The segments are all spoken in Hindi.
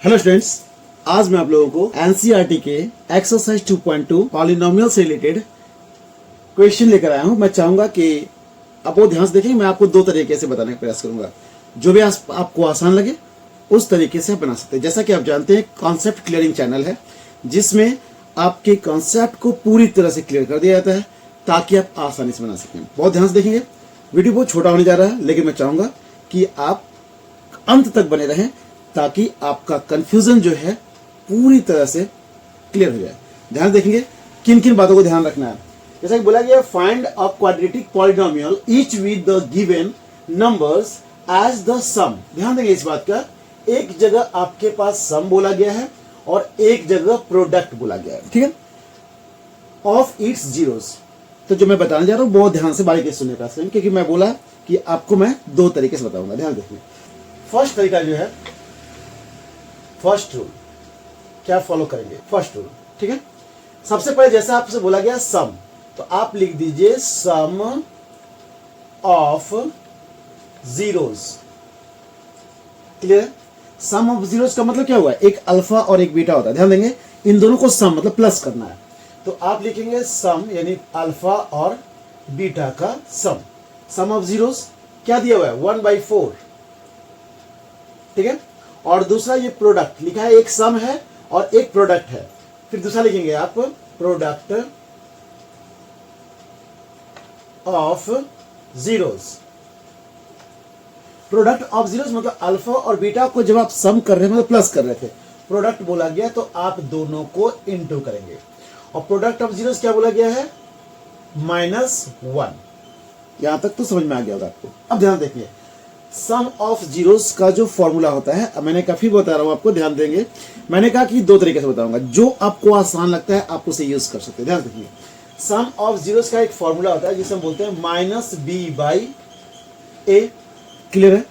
हेलो स्टूडेंट्स, आज मैं आप लोगों को एनसीईआरटी के एक्सरसाइज 2.2 पॉलिनोमियल से रिलेटेड क्वेश्चन लेकर आया हूं। मैं चाहूंगा कि आप वो ध्यान से देखें। मैं आपको दो तरीके से बताने का प्रयास करूंगा, जो भी आपको आसान लगे उस तरीके से आप बना सकते हैं। जैसा कि आप जानते हैं, कॉन्सेप्ट क्लियरिंग चैनल है जिसमें आपके कॉन्सेप्ट को पूरी तरह से क्लियर कर दिया जाता है ताकि आप आसानी से बना सकें। बहुत ध्यान से देखेंगे। वीडियो बहुत छोटा होने जा रहा है, लेकिन मैं चाहूंगा कि आप अंत तक बने रहें ताकि आपका कंफ्यूजन जो है पूरी तरह से क्लियर हो जाए। ध्यान देखेंगे किन किन बातों को ध्यान रखना है। जैसा कि बोला गया, find a quadratic polynomial each with the given numbers as the sum. ध्यान देंगे इस बात का, एक जगह आपके पास सम बोला गया है और एक जगह प्रोडक्ट बोला गया है, ठीक है, ऑफ इट्स जीरोस। तो जो मैं बताने जा रहा हूं बहुत ध्यान से बारीकी से सुनने का, क्योंकि मैं बोला कि आपको मैं दो तरीके से बताऊंगा। ध्यान देखिए, फर्स्ट तरीका जो है, फर्स्ट रूल क्या फॉलो करेंगे, फर्स्ट रूल, ठीक है। सबसे पहले जैसा आपसे बोला गया सम, तो आप लिख दीजिए sum of zeroes. Clear? Sum of zeroes का मतलब क्या हुआ, एक अल्फा और एक बीटा होता है। ध्यान देंगे, इन दोनों को सम मतलब प्लस करना है, तो आप लिखेंगे सम यानी अल्फा और बीटा का सम। सम ऑफ जीरोस क्या दिया हुआ है, 1/4, ठीक है। और दूसरा ये प्रोडक्ट लिखा है, एक सम है और एक प्रोडक्ट है। फिर दूसरा लिखेंगे आप product of zeros. Product of zeros मतलब अल्फा और बीटा को जब आप सम कर रहे हैं मतलब प्लस कर रहे थे, प्रोडक्ट बोला गया तो आप दोनों को इनटू करेंगे। और प्रोडक्ट ऑफ जीरोस क्या बोला गया है, -1। यहां तक तो समझ में आ गया होगा आपको। अब ध्यान देखिए, सम ऑफ जीरोस का जो फॉर्मूला होता है, मैंने काफी बता रहा हूं आपको, ध्यान देंगे। मैंने कहा कि दो तरीके से बताऊंगा, जो आपको आसान लगता है आप उसे यूज कर सकते हैं। ध्यान देखिए, सम ऑफ जीरोस का एक फॉर्मूला होता है जिसे हम बोलते हैं -b/a। क्लियर है?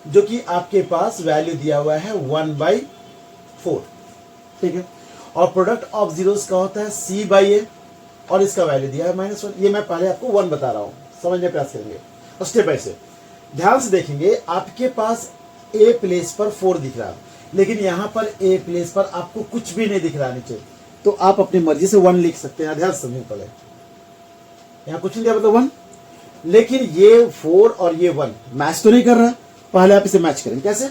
जो कि आपके पास वैल्यू दिया हुआ है 1/4, ठीक है। और प्रोडक्ट ऑफ जीरोस का होता है c/a और इसका वैल्यू दिया है -1। ये मैं पहले आपको 1 बता रहा हूं, समझने का प्रयास करेंगे और स्टेप बाय स्टेप ध्यान से देखेंगे। आपके पास ए प्लेस पर 4 दिख रहा है, लेकिन यहां पर ए प्लेस पर आपको कुछ भी नहीं दिख रहा नीचे, तो आप अपनी मर्जी से 1 लिख सकते हैं। ध्यान से समझिए, पहले यहां कुछ नहीं दिया मतलब 1, लेकिन ये 4 और ये 1 मैच तो नहीं कर रहा। पहले आप इसे मैच करेंगे, कैसे,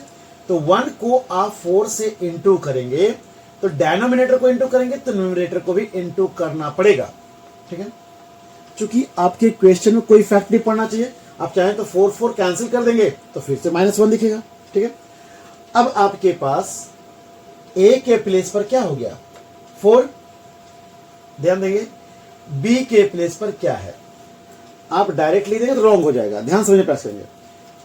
तो 1 को आप 4 से इंटू करेंगे तो डिनोमिनेटर को इंटू करेंगे तो न्यूमरेटर को भी इंटू करना पड़ेगा, ठीक है। चूंकि आपके क्वेश्चन में कोई फैक्ट नहीं पड़ना चाहिए, आप चाहें तो 4 कैंसिल कर देंगे तो फिर से -1 दिखेगा, ठीक है। अब आपके पास ए के प्लेस पर क्या हो गया, 4। ध्यान देंगे, बी के प्लेस पर क्या है, आप डायरेक्ट लिख देंगे तो रॉन्ग हो जाएगा। ध्यान समझने प्रयास करेंगे।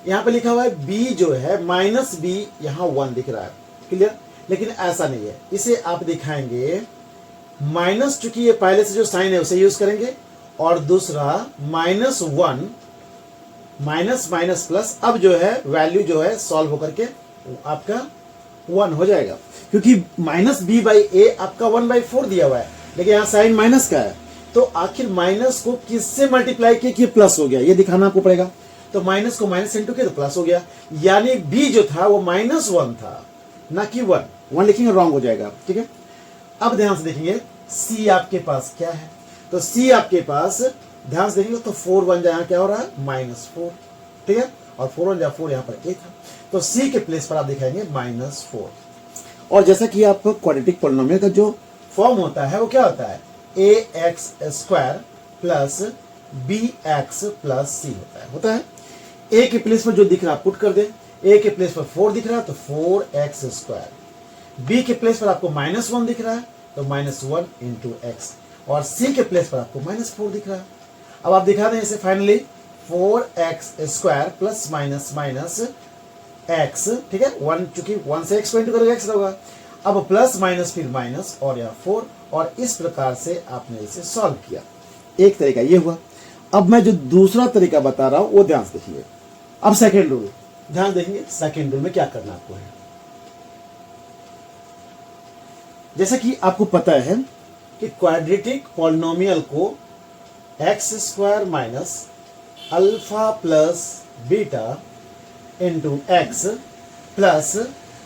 यहां पे लिखा हुआ है बी जो है -b, यहां 1 दिख रहा है, क्लियर। लेकिन ऐसा नहीं है, इसे आप दिखाएंगे माइनस, चूंकि ये पहले से जो साइन है उसे यूज करेंगे, और दूसरा -1 माइनस माइनस प्लस। अब जो है वैल्यू जो है सॉल्व होकर के आपका 1 हो जाएगा, क्योंकि -b/a आपका 1/4 दिया हुआ है, लेकिन यहां साइन माइनस का है, तो आखिर माइनस को किससे मल्टीप्लाई किया कि प्लस हो गया, ये दिखाना आपको पड़ेगा। तो माइनस को माइनस इंटू किया तो प्लस हो गया, यानी b जो था वो -1 था, ना कि 1 लिखेंगे रॉन्ग हो जाएगा, ठीक है। अब ध्यान से देखेंगे c आपके पास क्या है, तो c आपके पास ध्यान से देखेंगे तो 4 1 यहां क्या हो रहा है, -4, ठीक है। और 4 1 4 यहां पर a था, तो c के प्लेस पर आप दिखाएंगे -4। और जैसा कि आप क्वाड्रेटिक पॉलिनोमियल का जो फॉर्म होता है वो क्या होता है, ax² plus bx plus c होता है। a के प्लेस पर जो दिख रहा है पुट कर दे, a के प्लेस पर 4 दिख रहा है तो 4x², b के प्लेस पर आपको -1 दिख रहा है तो -1 × x, और c के प्लेस पर आपको -4 दिख रहा है। अब आप दिखा दें इसे finally 4x² plus minus minus x, ठीक है। 1 चूंकि 1 से x को इंटू करेगा x होगा, अब प्लस माइनस फिर माइनस और यहाँ 4, और इस प्रकार से आपने इसे सॉल्व किया। एक तरीका ये हुआ। अब मैं जो दूसरा तरीका बता रहा हूं वो ध्यान से देखिए। अब सेकेंड रूल ध्यान देखेंगे, सेकेंड रूल में क्या करना आपको है। जैसा कि आपको पता है कि क्वाड्रेटिक पॉलिनोमियल को x² minus alpha plus beta into x plus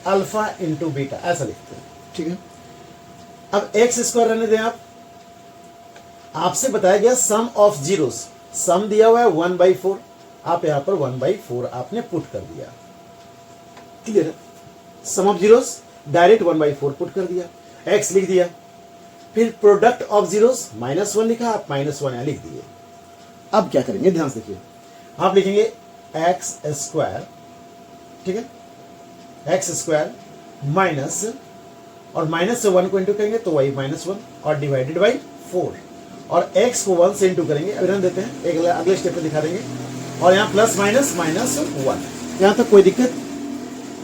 alpha into beta, ऐसा लिखते हैं, ठीक है। अब एक्स स्क्वायर रहने दें आप, आपसे बताया गया सम ऑफ जीरोस, सम दिया हुआ है 1/4, आप यहां पर 1/4 आपने पुट कर दिया, क्लियर है। सम ऑफ जीरोस डायरेक्ट 1/4 पुट कर दिया, एक्स लिख दिया, फिर प्रोडक्ट ऑफ जीरोस -1 लिखा, आप -1 यहां लिख दिए। अब क्या करेंगे, ध्यान से देखिए, आप लिखेंगे एक्स स्क्वायर, ठीक है, एक्स स्क्वायर माइनस, और माइनस से 1 को इंटू करेंगे तो वही -1 और डिवाइडेड बाई 4, और x को 1 से इंटू करेंगे, अभी रहने देते हैं, एक अगले स्टेप पे दिखा देंगे, और यहाँ प्लस माइनस -1, यहाँ तक कोई दिक्कत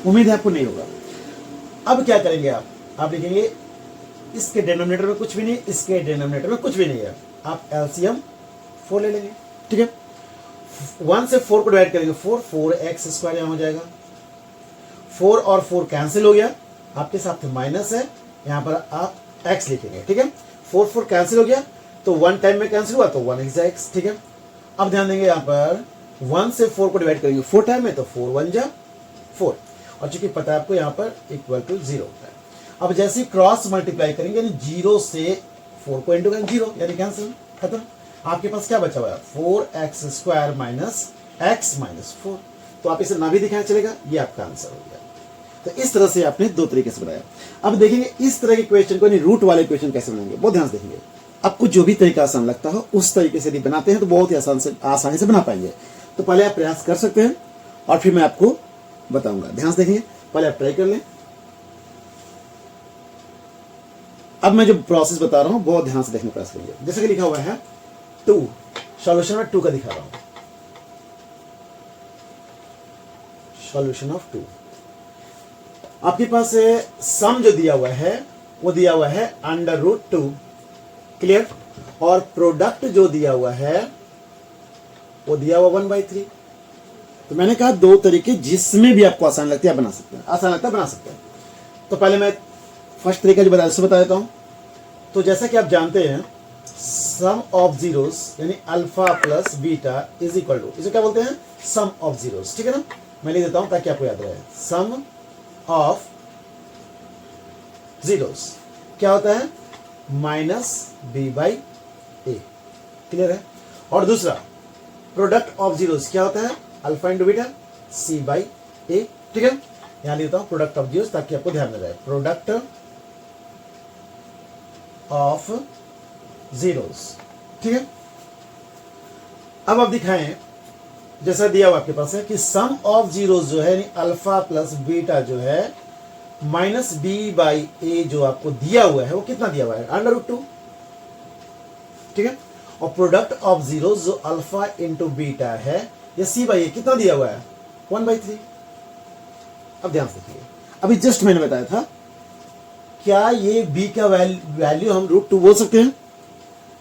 उम्मीद है आपको नहीं होगा। अब क्या करेंगे आप लिखेंगे इसके डिनोमिनेटर में कुछ भी नहीं, इसके डिनोमिनेटर में कुछ भी नहीं है, आप एलसीएम 4 ले लेंगे, ठीक है। 1 से 4 को डिवाइड करेंगे 4x स्क्वायर यहाँ हो जाएगा, 4 और 4 कैंसिल हो गया, आपके साथ माइनस है, यहाँ पर आप x लिखेंगे, ठीक है। 4 कैंसिल हो गया तो 1 टाइम में कैंसिल हुआ तो 1x, ठीक है। अब ध्यान देंगे यहाँ पर 1 से 4 को डिवाइड करेंगे 4 टाइम में तो 4 1 जा 4, और चूंकि पता है आपको यहाँ पर इक्वल टू 0 होता है। अब जैसे ही क्रॉस मल्टीप्लाई करेंगे यानी 0 से 4 को इंटू करेंगे 0 यानी कैंसिल, खत्म। आपके पास क्या बचा हुआ है 4x square minus x minus 4, तो आप इसे ना भी दिखाएं चलेगा, ये आपका आंसर हो गया। तो इस तरह से आपने दो तरीके से बनाया। अब देखेंगे इस तरह के क्वेश्चन को, यानी रूट वाले क्वेश्चन कैसे बनाएंगे, बहुत ध्यान से देखेंगे। आपको जो भी तरीका आसान लगता हो उस तरीके से यदि बनाते हैं तो बहुत ही आसानी से बना पाएंगे। तो पहले आप प्रयास कर सकते हैं और फिर मैं आपको बताऊंगा। ध्यान से देखेंगे, पहले आप ट्राई कर लें। अब मैं जो प्रोसेस बता रहा हूं बहुत ध्यान से देखने का प्रयास करिए। जैसे कि लिखा हुआ है 2, सॉल्यूशन में 2 का दिखा रहा हूं, सॉल्यूशन ऑफ 2। आपके पास सम जो दिया हुआ है वो दिया हुआ है √2, क्लियर, और प्रोडक्ट जो दिया हुआ है वो दिया हुआ 1/3। तो मैंने कहा दो तरीके जिसमें भी आपको आसान लगता है बना सकते हैं, आसान लगता है बना सकते हैं। तो पहले मैं फर्स्ट तरीका जो बताया उससे बता देता हूं। तो जैसा कि आप जानते हैं सम ऑफ जीरोस यानी alpha plus beta is equal to, इसे क्या बोलते हैं सम ऑफ जीरोस, ठीक है ना। मैं लिख देता हूं ताकि आपको याद रहे, सम ऑफ जीरोस क्या होता है -b/a, क्लियर है। और दूसरा प्रोडक्ट ऑफ जीरोस क्या होता है अल्फा इंटू बीटा c/a, ठीक है। यहां लिखता हूं प्रोडक्ट ऑफ जीरोस ताकि आपको ध्यान में रहे, प्रोडक्ट ऑफ जीरोस, ठीक है। अब आप दिखाएं जैसा दिया हुआ आपके पास है कि सम ऑफ जीरोस जो है यानी अल्फा प्लस बीटा जो है -b/a जो आपको दिया हुआ है वो कितना दिया हुआ है √2, ठीक है। और प्रोडक्ट ऑफ जीरोस जो अल्फा इंटू बीटा है या c/a कितना दिया हुआ है 1/3। अब ध्यान से देखिए, अभी जस्ट मैंने बताया था, क्या ये b का वैल्यू हम √2 बोल सकते हैं।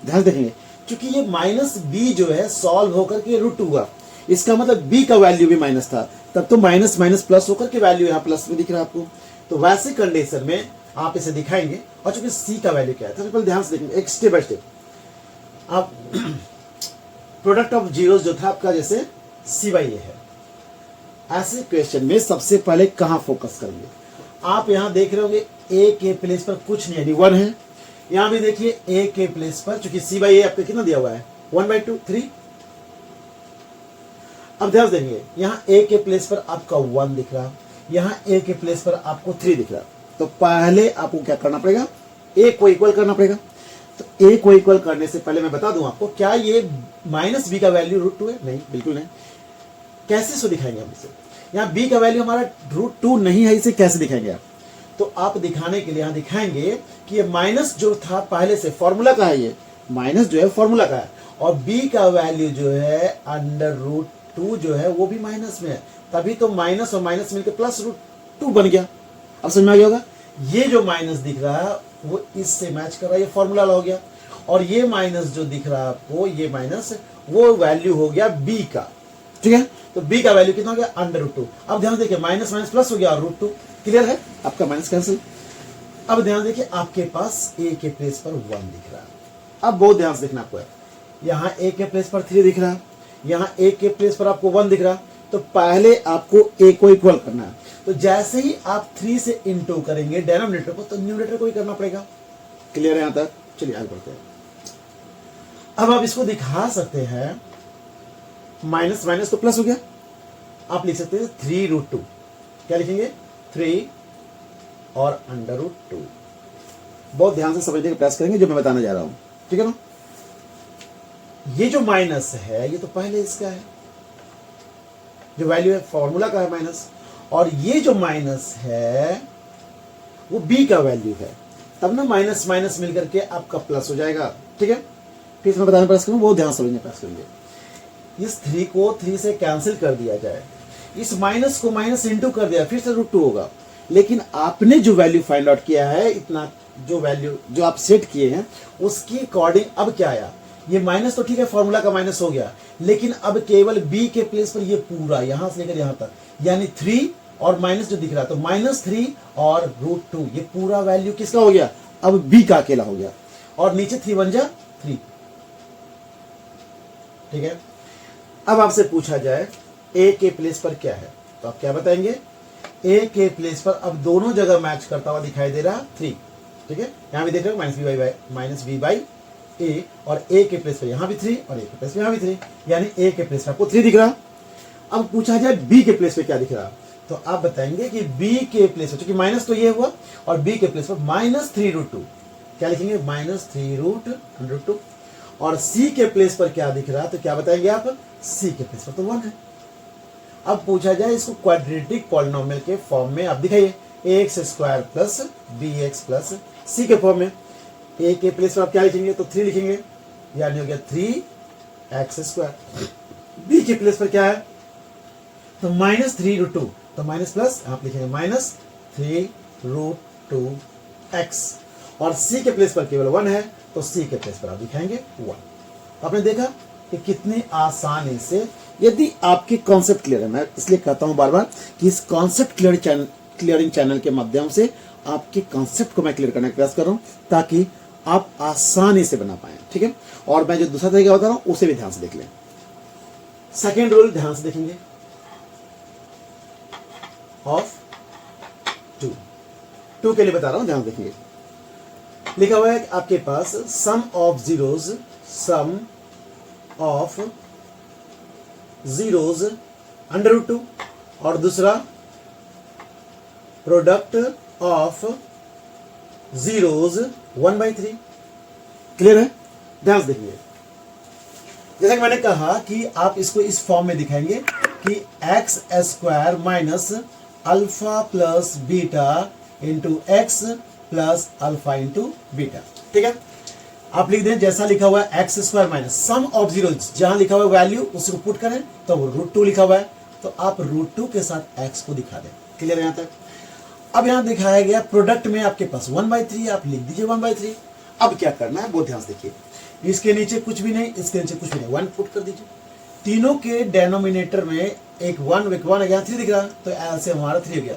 ध्यान देखेंगे क्योंकि ये -b जो है सॉल्व होकर के √2 हुआ, इसका मतलब b का वैल्यू भी माइनस था, तब तो माइनस माइनस प्लस होकर के वैल्यू यहाँ प्लस में दिख रहा है आपको। तो वैसे कंडीशन में आप इसे दिखाएंगे, और चूंकि c का वैल्यू क्या है तो ध्यान से देखेंगे एक स्टेप बाय स्टेप। आप प्रोडक्ट ऑफ जीरोस जो था आपका जैसे c/a है, ऐसे क्वेश्चन में सबसे पहले कहां फोकस करेंगे। आप यहां देख रहे होंगे a के प्लेस पर कुछ नहीं यानी 1 है, यहां भी देखिए a के प्लेस पर चूंकि c/a आपका कितना दिया हुआ है 1/2 3। अब ध्यान देंगे यहां a के प्लेस पर आपका 1 दिख रहा, यहां a के प्लेस पर आपको 3 दिख रहा। तो पहले आपको क्या करना पड़ेगा, a को इक्वल करना पड़ेगा। तो a को इक्वल करने से पहले मैं बता दूं आपको, क्या ये -b का वैल्यू √2 है, नहीं बिल्कुल नहीं। कैसे इसको दिखाएंगे हम इसे, यहाँ b का वैल्यू हमारा √2 नहीं है, इसे कैसे दिखाएंगे आप। तो आप दिखाने के लिए यहां दिखाएंगे कि ये माइनस जो था पहले से फॉर्मूला का है, ये माइनस जो है फॉर्मूला का है, और b का वैल्यू जो है √2 जो है वो भी माइनस में है, तभी तो माइनस और माइनस मिलकर प्लस √2 बन गया। अब समझ में आ गया होगा, ये जो माइनस दिख रहा है वो इससे मैच कर रहा है, ये फॉर्मूला हो गया। और ये माइनस जो दिख रहा है आपको, ये माइनस वो वैल्यू हो गया b का, ठीक है। तो b का वैल्यू कितना हो गया √2। अब ध्यान देखिए माइनस माइनस प्लस हो गया और √2, क्लियर है, आपका माइनस कैंसिल। अब ध्यान देखिए आपके पास a के प्लेस पर 1 दिख रहा है। अब बहुत ध्यान से देखना आपको है, यहाँ a के प्लेस पर 3 दिख रहा है, यहाँ a के प्लेस पर आपको 1 दिख रहा। तो पहले आपको a को इक्वल करना है। तो जैसे ही आप 3 से इनटू करेंगे डिनोमिनेटर को, तो न्यूमरेटर को ही करना पड़ेगा। क्लियर है यहां तक? चलिए आगे बढ़ते हैं। अब आप इसको दिखा सकते हैं, माइनस माइनस तो प्लस हो गया, आप लिख सकते हैं 3√2। क्या लिखेंगे? 3 और √2। बहुत ध्यान से समझने का प्रयास करेंगे जो मैं बताने जा रहा हूं, ठीक है ना। ये जो माइनस है ये तो पहले इसका है, जो वैल्यू है फॉर्मूला का है माइनस, और ये जो माइनस है वो b का वैल्यू है, तब ना माइनस माइनस मिलकर के आपका प्लस हो जाएगा, ठीक है। फिर मैं बताने का प्रयास करूंगा, बहुत ध्यान समझने का प्रयास करेंगे। इस 3 को 3 से कैंसिल कर दिया जाए, इस माइनस को माइनस इंटू कर दिया, फिर से √2 होगा। लेकिन आपने जो वैल्यू फाइंड आउट किया है, इतना जो वैल्यू जो आप सेट किए हैं उसकी अकॉर्डिंग अब क्या आया, ये माइनस तो ठीक है फॉर्मूला का माइनस हो गया, लेकिन अब केवल b के प्लेस पर ये पूरा यहां से लेकर यहां तक, यानी 3 और माइनस जो दिख रहा है, तो -3 और √2, ये पूरा वैल्यू किसका हो गया, अब b का अकेला हो गया, और नीचे 3 बन जा 3, ठीक है। अब आपसे पूछा जाए a के प्लेस पर क्या है, तो आप क्या बताएंगे? a के प्लेस पर अब दोनों जगह मैच करता हुआ दिखाई दे रहा 3, ठीक है। यहां भी देख रहे हो -v/a, और a के प्लेस पर यहां भी 3 और a के प्लेस पर यहां भी 3, यानी a के प्लेस पर आपको 3 दिख रहा। अब पूछा जाए b के प्लेस पे क्या दिख रहा, तो आप बताएंगे कि b के प्लेस पर, क्योंकि माइनस तो ये हुआ, और b के प्लेस पर -3√2, क्या लिखेंगे? -3√2। और c के प्लेस पर क्या दिख रहा, तो क्या बताएंगे आप? c के प्लेस पर तो 1 है। अब पूछा जाए इसको क्वाड्रेटिक पॉलिनोमियल के फॉर्म में आप दिखाइए, ax² plus bx plus c के फॉर्म में। a के प्लेस पर आप क्या लिखेंगे? तो 3 लिखेंगे, यानी हो गया 3x²। b के प्लेस पर क्या है, तो -3√2, तो माइनस प्लस आप लिखेंगे -3√2x, और c के प्लेस पर केवल 1 है, तो c के प्लेस पर आप दिखाएंगे 1। आपने देखा कि कितनी आसानी से, यदि आपके कॉन्सेप्ट क्लियर है, मैं इसलिए कहता हूं बार बार कि इस कॉन्सेप्ट क्लियरिंग चैनल के माध्यम से आपके कॉन्सेप्ट को मैं क्लियर करने का प्रयास कर रहा हूं, ताकि आप आसानी से बना पाए, ठीक है। और मैं जो दूसरा तरीका बता रहा हूं उसे भी ध्यान से देख लें। सेकेंड रूल ध्यान से देखेंगे, ऑफ 2 के लिए बता रहा हूं, ध्यान देखेंगे। लिखा हुआ है आपके पास सम ऑफ जीरोज √2, और दूसरा प्रोडक्ट ऑफ जीरोज 1/3। क्लियर है? ध्यान से देखिए। जैसा कि मैंने कहा कि आप इसको इस फॉर्म में दिखाएंगे कि x² minus alpha plus beta into x plus alpha into beta, ठीक है। आप लिख दें जैसा लिखा हुआ है x² minus sum of zeros, जहां लिखा हुआ है वैल्यू उसको पुट करें, तो √2 लिखा हुआ है, तो आप √2 के साथ x को दिखा दें। क्लियर है यहां तक? अब यहां दिखाया गया प्रोडक्ट में आपके पास 1/3, आप लिख दीजिए 1/3। अब क्या करना है बहुत ध्यान से देखिए, इसके नीचे कुछ भी नहीं, इसके नीचे कुछ भी नहीं, 1 पुट कर दीजिए। तीनों के डेनोमिनेटर में एक 1 यहाँ 3 दिख रहा, तो ऐसे हमारा 3 हो गया।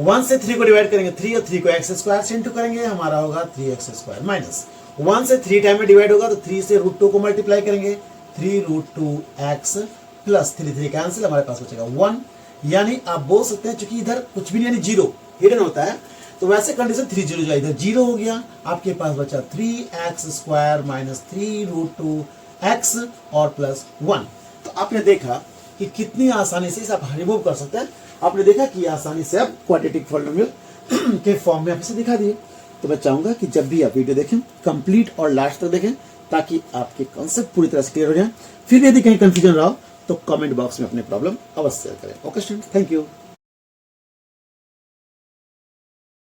1 से 3 को डिवाइड करेंगे 3, और 3 को x² से इंटू करेंगे, हमारा होगा 3x² माइनस 1 से 3 टाइम में डिवाइड होगा, तो 3 से √2 को मल्टीप्लाई करेंगे, 3√2x प्लस 3 कैंसिल, हमारे पास बचेगा 1। यानी आप बोल सकते हैं चूंकि इधर कुछ भी नहीं, यानी 0 हिडन होता है, तो वैसे कंडीशन 3 0 जाए, इधर 0 हो गया, आपके पास बचा 3x² माइनस 3√2x और प्लस 1। तो आपने देखा कि कितनी आसानी से इसे आप रिमूव कर सकते हैं। आपने देखा कि आसानी से आप क्वाड्रेटिक पॉलिनोमियल के फॉर्म में आप इसे दिखा दिए। तो मैं चाहूंगा कि जब भी आप वीडियो देखें कंप्लीट और लास्ट तक देखें, ताकि आपके कॉन्सेप्ट पूरी तरह से क्लियर हो जाए। फिर यदि कहीं कंफ्यूजन रहा हो तो कमेंट बॉक्स में अपने प्रॉब्लम अवश्य करें। Okay student, thank you.